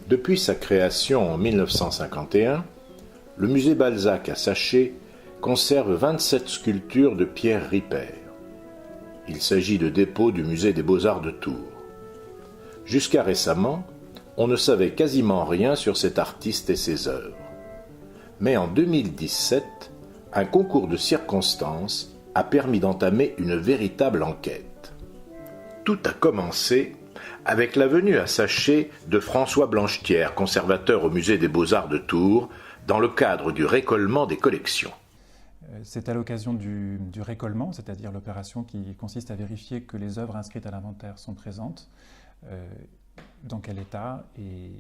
Depuis sa création en 1951, le musée Balzac à Saché conserve 27 sculptures de Pierre Ripert. Il s'agit de dépôts du musée des Beaux-Arts de Tours. Jusqu'à récemment, on ne savait quasiment rien sur cet artiste et ses œuvres. Mais en 2017, un concours de circonstances a permis d'entamer une véritable enquête. Tout a commencé avec la venue à Saché de François Blanchetière, conservateur au musée des Beaux-Arts de Tours, dans le cadre du récolement des collections. C'est à l'occasion du récolement, c'est-à-dire l'opération qui consiste à vérifier que les œuvres inscrites à l'inventaire sont présentes, dans quel état, et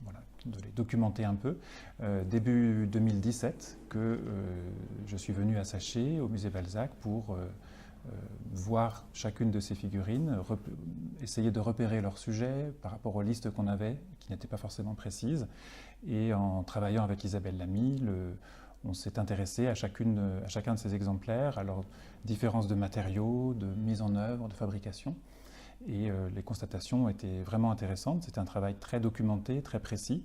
voilà, de les documenter un peu. Début 2017, que je suis venu à Saché, au musée Balzac, pour voir chacune de ces figurines, essayer de repérer leur sujet par rapport aux listes qu'on avait, qui n'étaient pas forcément précises. Et en travaillant avec Isabelle Lamy, on s'est intéressé à chacun de ces exemplaires, à leurs différences de matériaux, de mise en œuvre, de fabrication. Et les constatations étaient vraiment intéressantes. C'est un travail très documenté, très précis,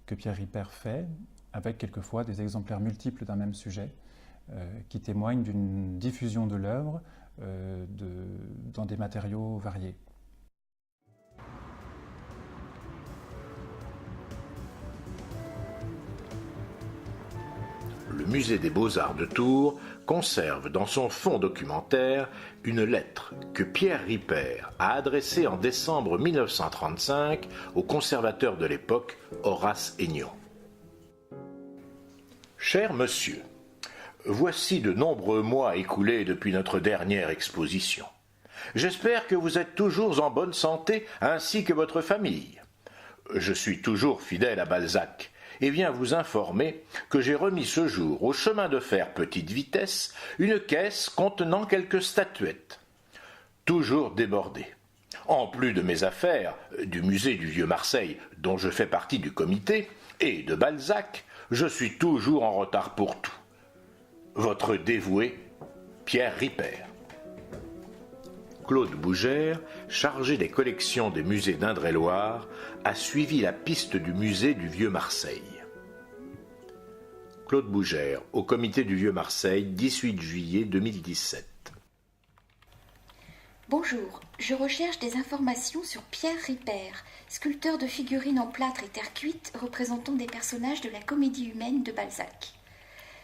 que Pierre Ripert fait, avec quelquefois des exemplaires multiples d'un même sujet, qui témoignent d'une diffusion de l'œuvre dans des matériaux variés. Le musée des Beaux-Arts de Tours conserve dans son fonds documentaire une lettre que Pierre Ripert a adressée en décembre 1935 au conservateur de l'époque, Horace Aignan. Cher monsieur, voici de nombreux mois écoulés depuis notre dernière exposition. J'espère que vous êtes toujours en bonne santé ainsi que votre famille. Je suis toujours fidèle à Balzac et viens vous informer que j'ai remis ce jour au chemin de fer petite vitesse une caisse contenant quelques statuettes, toujours débordées. En plus de mes affaires, du musée du Vieux-Marseille, dont je fais partie du comité, et de Balzac, je suis toujours en retard pour tout. Votre dévoué, Pierre Ripert. Claude Bougère, chargé des collections des musées d'Indre-et-Loire, a suivi la piste du musée du Vieux-Marseille. Claude Bougère, au comité du Vieux-Marseille, 18 juillet 2017. Bonjour, je recherche des informations sur Pierre Ripert, sculpteur de figurines en plâtre et terre cuite représentant des personnages de la comédie humaine de Balzac.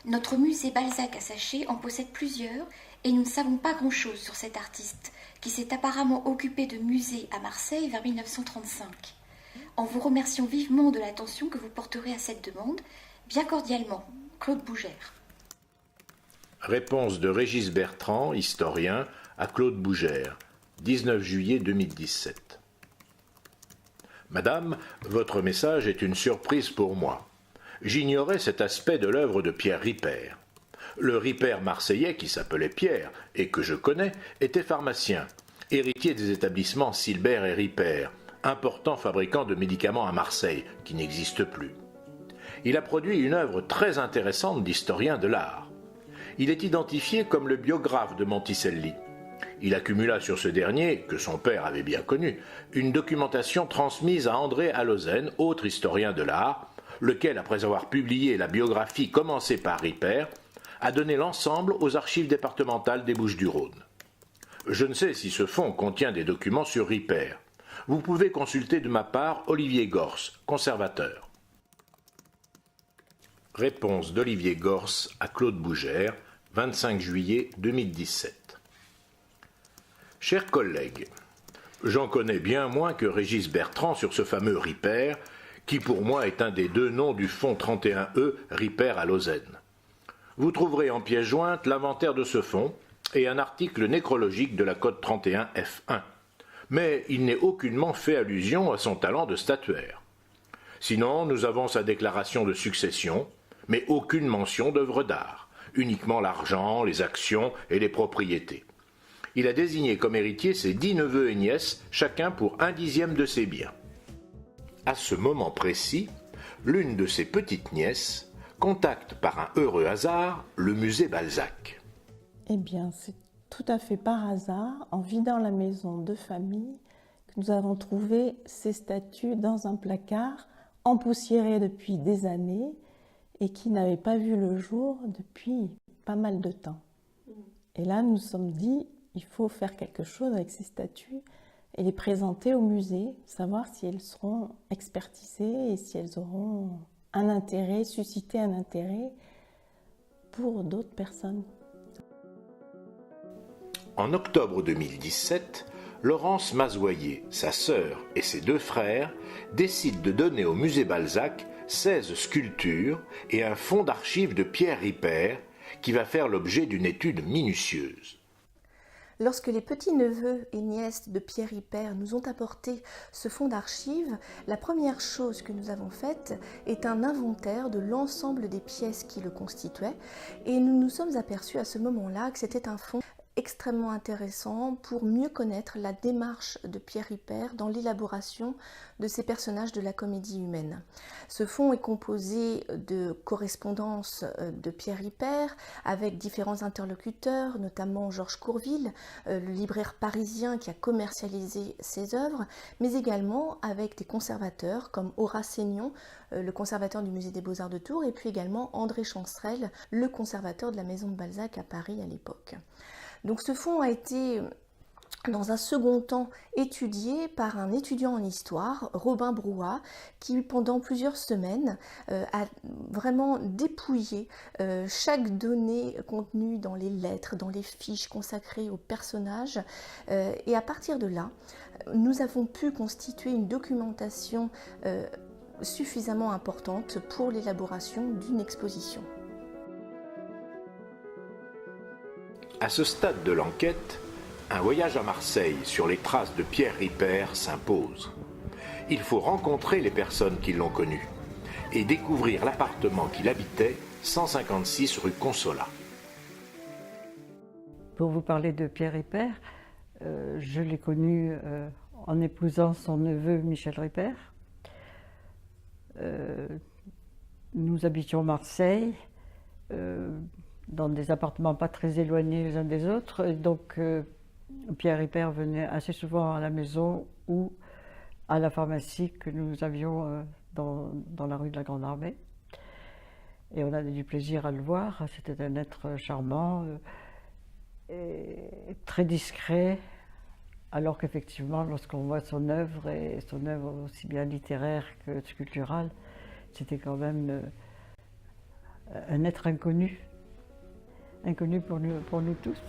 Notre musée Balzac à Saché en possède plusieurs et nous ne savons pas grand-chose sur cet artiste qui s'est apparemment occupé de musées à Marseille vers 1935. En vous remerciant vivement de l'attention que vous porterez à cette demande, bien cordialement, Claude Bougère. Réponse de Régis Bertrand, historien, à Claude Bougère, 19 juillet 2017. Madame, votre message est une surprise pour moi. J'ignorais cet aspect de l'œuvre de Pierre Ripert. Le Ripert marseillais, qui s'appelait Pierre, et que je connais, était pharmacien, héritier des établissements Silbert et Ripert, importants fabricants de médicaments à Marseille, qui n'existent plus. Il a produit une œuvre très intéressante d'historien de l'art. Il est identifié comme le biographe de Monticelli. Il accumula sur ce dernier, que son père avait bien connu, une documentation transmise à André Allozen, autre historien de l'art, lequel, après avoir publié la biographie commencée par Ripert, a donné l'ensemble aux archives départementales des Bouches-du-Rhône. Je ne sais si ce fonds contient des documents sur Ripert. Vous pouvez consulter de ma part Olivier Gors, conservateur. Réponse d'Olivier Gors à Claude Bougère, 25 juillet 2017. Chers collègues, j'en connais bien moins que Régis Bertrand sur ce fameux Ripert, qui pour moi est un des deux noms du fonds 31E Ripert à Lausanne. Vous trouverez en pièce jointe l'inventaire de ce fonds et un article nécrologique de la code 31 F1. Mais il n'est aucunement fait allusion à son talent de statuaire. Sinon, nous avons sa déclaration de succession, mais aucune mention d'œuvre d'art, uniquement l'argent, les actions et les propriétés. Il a désigné comme héritiers ses 10 neveux et nièces, chacun pour 1/10 de ses biens. À ce moment précis, l'une de ses petites nièces contacte par un heureux hasard le musée Balzac. Eh bien, c'est tout à fait par hasard, en vidant la maison de famille, que nous avons trouvé ces statues dans un placard, empoussiérées depuis des années et qui n'avaient pas vu le jour depuis pas mal de temps. Et là, nous nous sommes dit, il faut faire quelque chose avec ces statues et les présenter au musée, savoir si elles seront expertisées et si elles auront un intérêt, susciter un intérêt pour d'autres personnes. En octobre 2017, Laurence Mazoyer, sa sœur et ses 2 frères décident de donner au musée Balzac 16 sculptures et un fonds d'archives de Pierre Ripert qui va faire l'objet d'une étude minutieuse. Lorsque les petits-neveux et nièces de Pierre Ripert nous ont apporté ce fonds d'archives, la première chose que nous avons faite est un inventaire de l'ensemble des pièces qui le constituaient et nous nous sommes aperçus à ce moment-là que c'était un fonds extrêmement intéressant pour mieux connaître la démarche de Pierre Ripert dans l'élaboration de ces personnages de la comédie humaine. Ce fonds est composé de correspondances de Pierre Ripert avec différents interlocuteurs, notamment Georges Courville, le libraire parisien qui a commercialisé ses œuvres, mais également avec des conservateurs comme Horace Seignon, le conservateur du musée des Beaux-Arts de Tours, et puis également André Chancerelle, le conservateur de la maison de Balzac à Paris à l'époque. Donc ce fonds a été, dans un second temps, étudié par un étudiant en histoire, Robin Brouat, qui pendant plusieurs semaines a vraiment dépouillé chaque donnée contenue dans les lettres, dans les fiches consacrées aux personnages. Et à partir de là, nous avons pu constituer une documentation suffisamment importante pour l'élaboration d'une exposition. À ce stade de l'enquête, un voyage à Marseille sur les traces de Pierre Ripert s'impose. Il faut rencontrer les personnes qui l'ont connu et découvrir l'appartement qu'il habitait, 156 rue Consolat. Pour vous parler de Pierre Ripert, je l'ai connu en épousant son neveu Michel Ripert. Nous habitions Marseille, dans des appartements pas très éloignés les uns des autres. Et donc, Pierre Ripert venait assez souvent à la maison ou à la pharmacie que nous avions dans la rue de la Grande Armée. Et on avait du plaisir à le voir. C'était un être charmant et très discret. Alors qu'effectivement, lorsqu'on voit son œuvre, et son œuvre aussi bien littéraire que sculpturale, c'était quand même un être inconnu. Inconnu pour nous tous.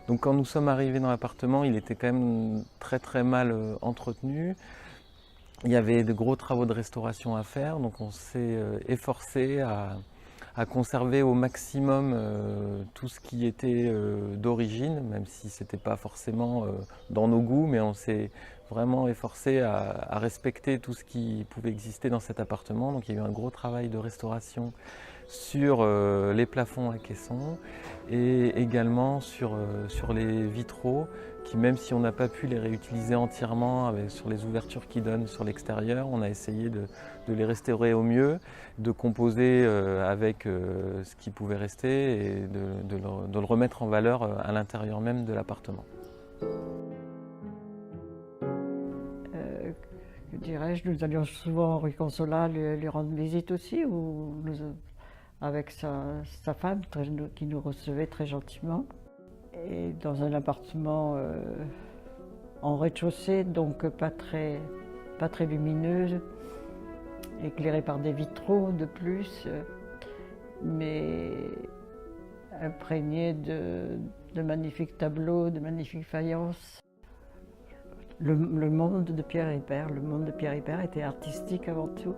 Donc quand nous sommes arrivés dans l'appartement, il était quand même très mal entretenu. Il y avait de gros travaux de restauration à faire, donc on s'est efforcé à conserver au maximum tout ce qui était d'origine, même si ce n'était pas forcément dans nos goûts, mais on s'est vraiment efforcé à respecter tout ce qui pouvait exister dans cet appartement. Donc il y a eu un gros travail de restauration sur les plafonds à caissons et également sur les vitraux qui, même si on n'a pas pu les réutiliser entièrement sur les ouvertures qui donnent sur l'extérieur, on a essayé de les restaurer au mieux, de composer avec ce qui pouvait rester et de le remettre en valeur à l'intérieur même de l'appartement. Que dirais-je, nous allions souvent rue Consolat lui rendre visite aussi, avec sa femme qui nous recevait très gentiment. Et dans un appartement en rez-de-chaussée, donc pas très lumineux, éclairé par des vitraux de plus, mais imprégné de magnifiques tableaux, de magnifiques faïences. Le monde de Pierre Ripert était artistique avant tout.